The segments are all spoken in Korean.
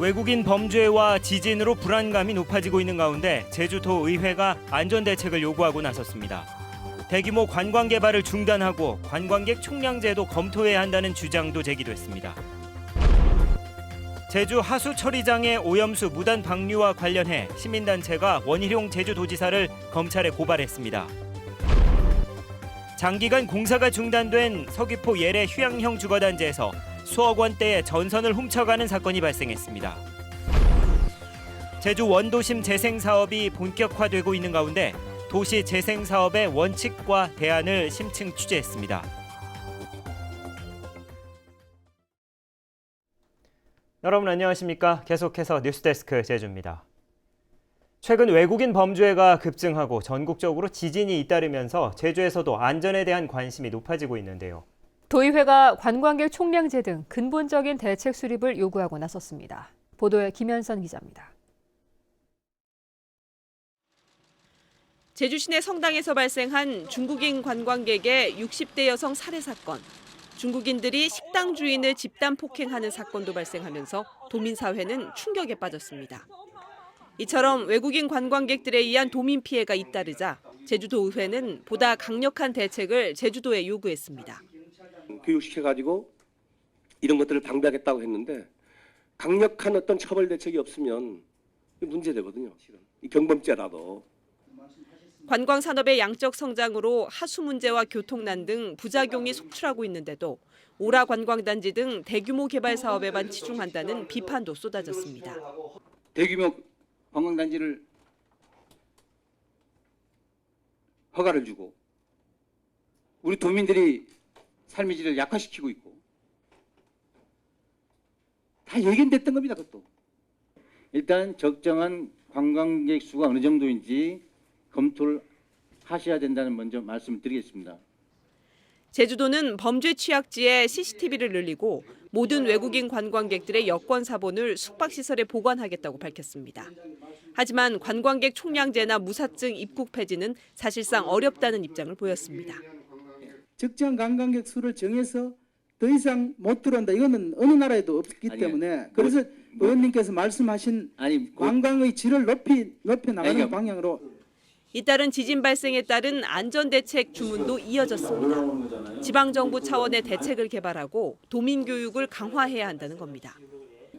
외국인 범죄와 지진으로 불안감이 높아지고 있는 가운데 제주도의회가 안전대책을 요구하고 나섰습니다. 대규모 관광 개발을 중단하고 관광객 총량제도 검토해야 한다는 주장도 제기됐습니다. 제주 하수 처리장의 오염수 무단 방류와 관련해 시민단체가 원희룡 제주도지사를 검찰에 고발했습니다. 장기간 공사가 중단된 서귀포 예래 휴양형 주거단지에서 수억 원대의 전선을 훔쳐가는 사건이 발생했습니다. 제주 원도심 재생 사업이 본격화되고 있는 가운데 도시 재생 사업의 원칙과 대안을 심층 취재했습니다. 여러분 안녕하십니까? 계속해서 뉴스데스크 제주입니다. 최근 외국인 범죄가 급증하고 전국적으로 지진이 잇따르면서 제주에서도 안전에 대한 관심이 높아지고 있는데요. 도의회가 관광객 총량제 등 근본적인 대책 수립을 요구하고 나섰습니다. 보도에 김현선 기자입니다. 제주 시내 성당에서 발생한 중국인 관광객의 60대 여성 살해 사건. 중국인들이 식당 주인을 집단 폭행하는 사건도 발생하면서 도민사회는 충격에 빠졌습니다. 이처럼 외국인 관광객들에 의한 도민 피해가 잇따르자 제주도의회는 보다 강력한 대책을 제주도에 요구했습니다. 교육시켜가지고 이런 것들을 방지하겠다고 했는데 강력한 어떤 처벌 대책이 없으면 문제되거든요. 이 경범죄라도. 관광산업의 양적 성장으로 하수 문제와 교통난 등 부작용이 속출하고 있는데도 오라 관광단지 등 대규모 개발 사업에만 치중한다는 비판도 쏟아졌습니다. 대규모 관광단지를 허가를 주고 우리 도민들이 삶의 질을 약화시키고 있고 다 예견됐던 겁니다. 그것도. 일단 적정한 관광객 수가 어느 정도인지 검토를 하셔야 된다는 먼저 말씀드리겠습니다. 제주도는 범죄 취약지에 CCTV를 늘리고 모든 외국인 관광객들의 여권 사본을 숙박시설에 보관하겠다고 밝혔습니다. 하지만 관광객 총량제나 무사증 입국 폐지는 사실상 어렵다는 입장을 보였습니다. 적정 관광객 수를 정해서 더 이상 못 들어온다. 이거는 어느 나라에도 없기 때문에 그래서 의원님께서 말씀하신 관광의 질을 높여 나가는 방향으로 잇따른 지진 발생에 따른 안전대책 주문도 이어졌습니다. 지방정부 차원의 대책을 개발하고 도민 교육을 강화해야 한다는 겁니다.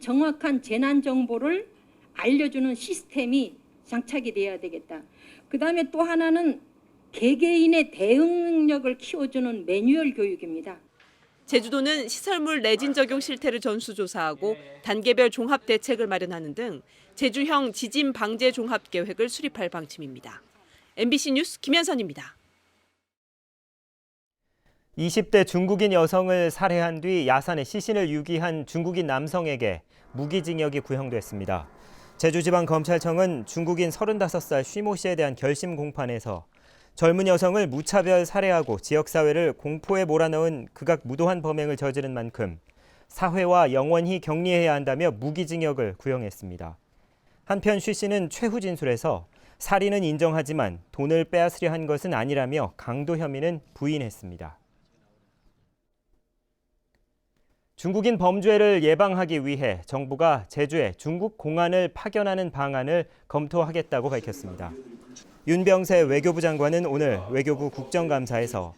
정확한 재난 정보를 알려주는 시스템이 장착이 돼야 되겠다. 그다음에 또 하나는 개개인의 대응 능력을 키워주는 매뉴얼 교육입니다. 제주도는 시설물 내진 적용 실태를 전수조사하고 단계별 종합 대책을 마련하는 등 제주형 지진 방제 종합 계획을 수립할 방침입니다. MBC 뉴스 김현선입니다. 20대 중국인 여성을 살해한 뒤 야산에 시신을 유기한 중국인 남성에게 무기징역이 구형됐습니다. 제주지방검찰청은 중국인 35살 쉬모 씨에 대한 결심 공판에서 젊은 여성을 무차별 살해하고 지역사회를 공포에 몰아넣은 극악무도한 범행을 저지른 만큼 사회와 영원히 격리해야 한다며 무기징역을 구형했습니다. 한편 쉬 씨는 최후 진술에서 살인은 인정하지만 돈을 빼앗으려 한 것은 아니라며 강도 혐의는 부인했습니다. 중국인 범죄를 예방하기 위해 정부가 제주에 중국 공안을 파견하는 방안을 검토하겠다고 밝혔습니다. 윤병세 외교부 장관은 오늘 외교부 국정감사에서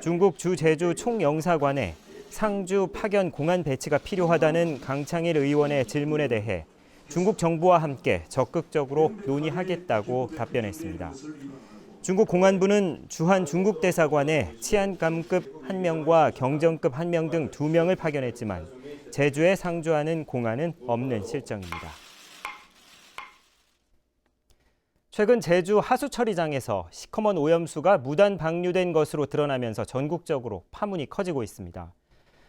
중국 주 제주 총영사관에 상주 파견 공안 배치가 필요하다는 강창일 의원의 질문에 대해 중국 정부와 함께 적극적으로 논의하겠다고 답변했습니다. 중국 공안부는 주한 중국 대사관에 치안감급 1명과 경정급 1명 등 2명을 파견했지만 제주에 상주하는 공안은 없는 실정입니다. 최근 제주 하수처리장에서 시커먼 오염수가 무단 방류된 것으로 드러나면서 전국적으로 파문이 커지고 있습니다.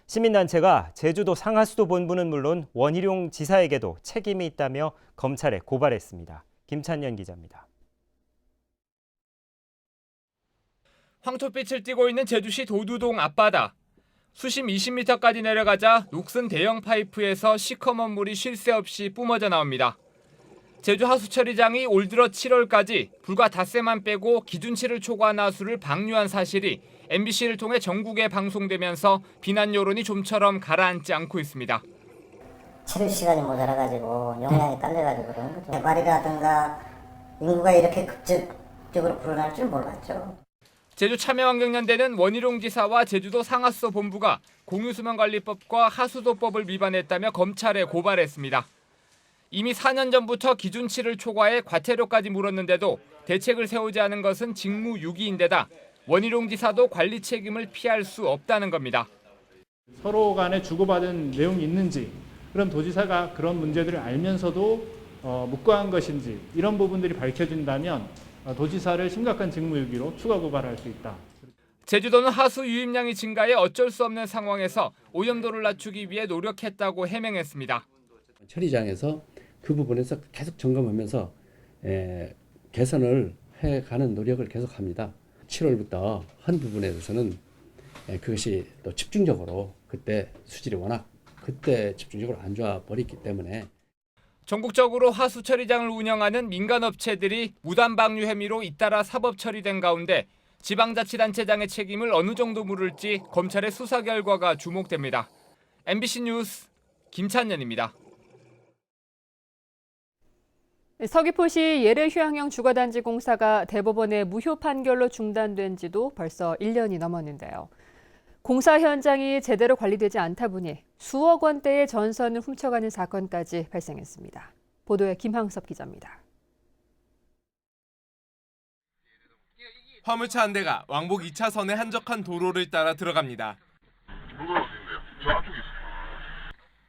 시민단체가 제주도 상하수도 본부는 물론 원희룡 지사에게도 책임이 있다며 검찰에 고발했습니다. 김찬년 기자입니다. 황토빛을 띠고 있는 제주시 도두동 앞바다. 수심 20m까지 내려가자 녹슨 대형 파이프에서 시커먼 물이 쉴 새 없이 뿜어져 나옵니다. 제주 하수처리장이 올 들어 7월까지 불과 닷새만 빼고 기준치를 초과한 하수를 방류한 사실이 MBC를 통해 전국에 방송되면서 비난 여론이 좀처럼 가라앉지 않고 있습니다. 체류 시간이 모자라가지고 용량이 딸려가지고 그런 거죠. 개발이라든가 인구가 이렇게 급격적으로 불어날 줄 몰랐죠. 제주 참여환경연대는 원희룡 지사와 제주도 상하수도 본부가 공유수면관리법과 하수도법을 위반했다며 검찰에 고발했습니다. 이미 4년 전부터 기준치를 초과해 과태료까지 물었는데도 대책을 세우지 않은 것은 직무유기인데다 원희룡 지사도 관리 책임을 피할 수 없다는 겁니다. 서로 간에 주고받은 내용이 있는지, 그럼 도지사가 그런 문제들을 알면서도 묵과한 것인지 이런 부분들이 밝혀진다면 도지사를 심각한 직무유기로 추가 고발할 수 있다. 제주도는 하수 유입량이 증가해 어쩔 수 없는 상황에서 오염도를 낮추기 위해 노력했다고 해명했습니다. 처리장에서 그 부분에서 계속 점검하면서 개선을 해가는 노력을 계속합니다. 7월부터 한 부분에 대해서는 그것이 또 집중적으로 그때 수질이 워낙 그때 집중적으로 안 좋아 버렸기 때문에 전국적으로 하수 처리장을 운영하는 민간업체들이 무단 방류 혐의로 잇따라 사법 처리된 가운데 지방자치단체장의 책임을 어느 정도 물을지 검찰의 수사 결과가 주목됩니다. MBC 뉴스 김찬년입니다. 서귀포시 예래휴양형 주거단지 공사가 대법원의 무효 판결로 중단된 지도 벌써 1년이 넘었는데요. 공사 현장이 제대로 관리되지 않다 보니 수억 원대의 전선을 훔쳐가는 사건까지 발생했습니다. 보도에 김항섭 기자입니다. 화물차 한 대가 왕복 2차선의 한적한 도로를 따라 들어갑니다.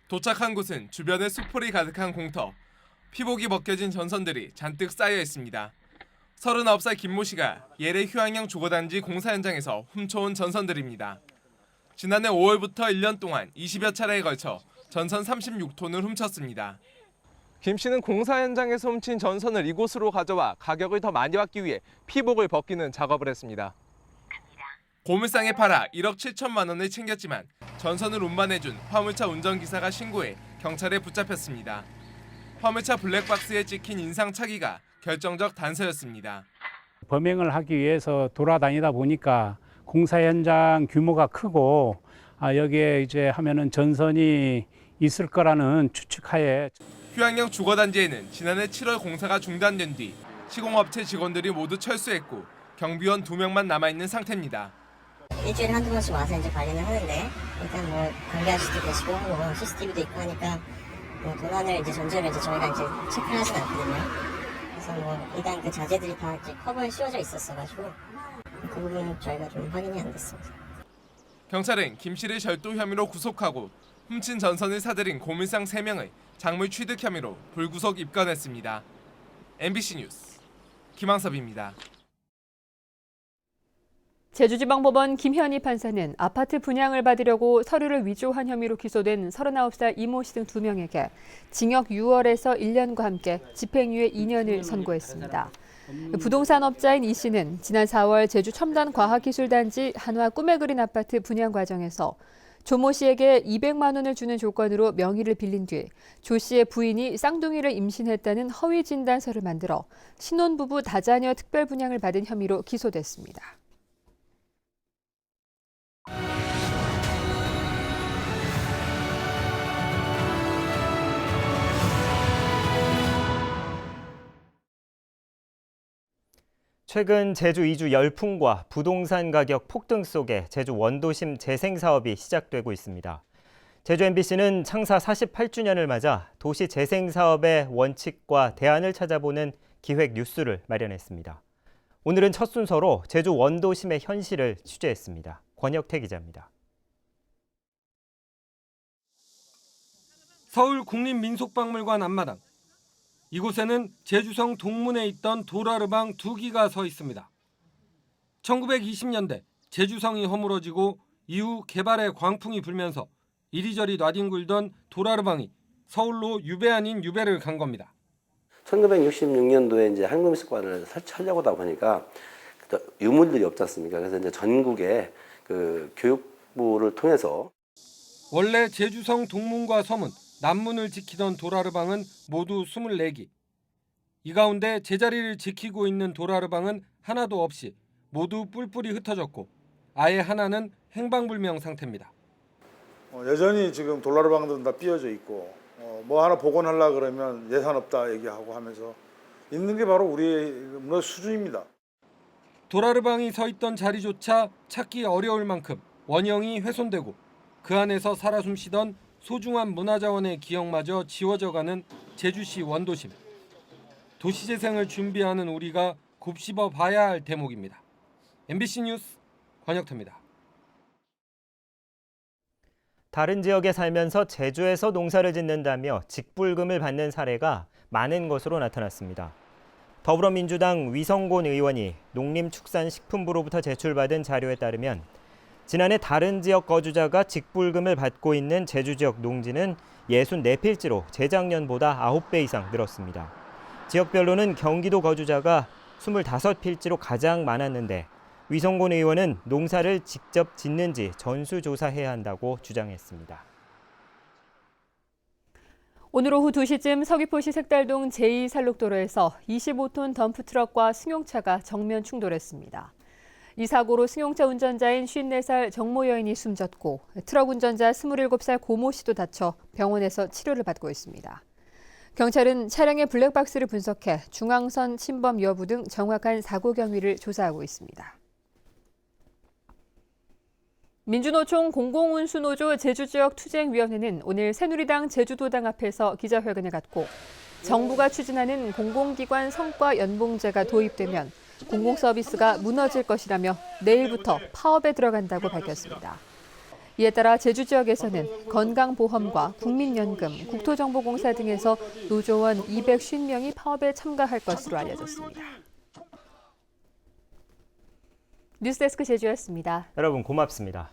도착한 곳은 주변에 수풀이 가득한 공터. 피복이 벗겨진 전선들이 잔뜩 쌓여 있습니다. 39살 김모 씨가 예래 휴양형 주거단지 공사 현장에서 훔쳐온 전선들입니다. 지난해 5월부터 1년 동안 20여 차례에 걸쳐 전선 36톤을 훔쳤습니다. 김 씨는 공사 현장에서 훔친 전선을 이곳으로 가져와 가격을 더 많이 받기 위해 피복을 벗기는 작업을 했습니다. 고물상에 팔아 1억 7천만 원을 챙겼지만 전선을 운반해준 화물차 운전기사가 신고해 경찰에 붙잡혔습니다. 화물차 블랙박스에 찍힌 인상 차기가 결정적 단서였습니다. 범행을 하기 위해서 돌아다니다 보니까 공사 현장 규모가 크고 여기에 이제 하면은 전선이 있을 거라는 추측하에 휴양형 주거단지에는 지난해 7월 공사가 중단된 뒤 시공업체 직원들이 모두 철수했고 경비원 2명만 남아있는 상태입니다. 일주일에 한두 번씩 와서 이제 관리는 하는데 일단 뭐 관리하시도 계시고 뭐 CCTV도 있고 하니까 뭐 도난을 이제 전제로 이제 저희가 이제 체크를 하진 않거든요. 그래서 뭐 일단 그 자재들이 다 이제 커버에 씌워져 있었어가지고 그 부분은 저희가 좀 확인이 안 됐습니다. 경찰은 김 씨를 절도 혐의로 구속하고 훔친 전선을 사들인 고물상 3명을 작물 취득 혐의로 불구속 입건했습니다. MBC 뉴스 김항섭입니다. 제주지방법원 김현희 판사는 아파트 분양을 받으려고 서류를 위조한 혐의로 기소된 39살 이모 씨 등 2명에게 징역 6월에서 1년과 함께 집행유예 2년을 선고했습니다. 부동산 업자인 이 씨는 지난 4월 제주 첨단과학기술단지 한화 꿈에 그린 아파트 분양 과정에서 조모 씨에게 200만 원을 주는 조건으로 명의를 빌린 뒤 조 씨의 부인이 쌍둥이를 임신했다는 허위 진단서를 만들어 신혼부부 다자녀 특별 분양을 받은 혐의로 기소됐습니다. 최근 제주 이주 열풍과 부동산 가격 폭등 속에 제주 원도심 재생 사업이 시작되고 있습니다. 제주 MBC는 창사 48주년을 맞아 도시 재생 사업의 원칙과 대안을 찾아보는 기획 뉴스를 마련했습니다. 오늘은 첫 순서로 제주 원도심의 현실을 취재했습니다. 권혁태 기자입니다. 서울 국립민속박물관 앞마당. 이곳에는 제주성 동문에 있던 도라르방 2기가 서 있습니다. 1920년대 제주성이 허물어지고 이후 개발의 광풍이 불면서 이리저리 놔뒹굴던 도라르방이 서울로 유배 아닌 유배를 간 겁니다. 1966년도에 이제 한국미술관을 설치하려고 하다 보니까 유물들이 없지 않습니까? 그래서 이제 전국에 그 교육부를 통해서 원래 제주성 동문과 서문, 남문을 지키던 도라르방은 모두 24기. 이 가운데 제자리를 지키고 있는 도라르방은 하나도 없이 모두 뿔뿔이 흩어졌고 아예 하나는 행방불명 상태입니다. 여전히 지금 도라르방들은 다 삐어져 있고 뭐 하나 복원하려고 그러면 예산 없다 얘기하고 하면서 있는 게 바로 우리의 문화 수준입니다. 도라르방이 서 있던 자리조차 찾기 어려울 만큼 원형이 훼손되고 그 안에서 살아 숨쉬던 소중한 문화자원의 기억마저 지워져가는 제주시 원도심. 도시재생을 준비하는 우리가 곱씹어 봐야 할 대목입니다. MBC 뉴스 권혁태입니다. 다른 지역에 살면서 제주에서 농사를 짓는다며 직불금을 받는 사례가 많은 것으로 나타났습니다. 더불어민주당 위성곤 의원이 농림축산식품부로부터 제출받은 자료에 따르면 지난해 다른 지역 거주자가 직불금을 받고 있는 제주 지역 농지는 64필지로 재작년보다 9배 이상 늘었습니다. 지역별로는 경기도 거주자가 25필지로 가장 많았는데 위성곤 의원은 농사를 직접 짓는지 전수조사해야 한다고 주장했습니다. 오늘 오후 2시쯤 서귀포시 색달동 제2산록도로에서 25톤 덤프트럭과 승용차가 정면 충돌했습니다. 이 사고로 승용차 운전자인 54살 정모 여인이 숨졌고 트럭 운전자 27살 고모 씨도 다쳐 병원에서 치료를 받고 있습니다. 경찰은 차량의 블랙박스를 분석해 중앙선 침범 여부 등 정확한 사고 경위를 조사하고 있습니다. 민주노총 공공운수노조 제주지역 투쟁위원회는 오늘 새누리당 제주도당 앞에서 기자회견을 갖고 정부가 추진하는 공공기관 성과 연봉제가 도입되면 공공서비스가 무너질 것이라며 내일부터 파업에 들어간다고 밝혔습니다. 이에 따라 제주지역에서는 건강보험과 국민연금, 국토정보공사 등에서 노조원 250명이 파업에 참가할 것으로 알려졌습니다. 뉴스데스크 제주였습니다. 여러분 고맙습니다.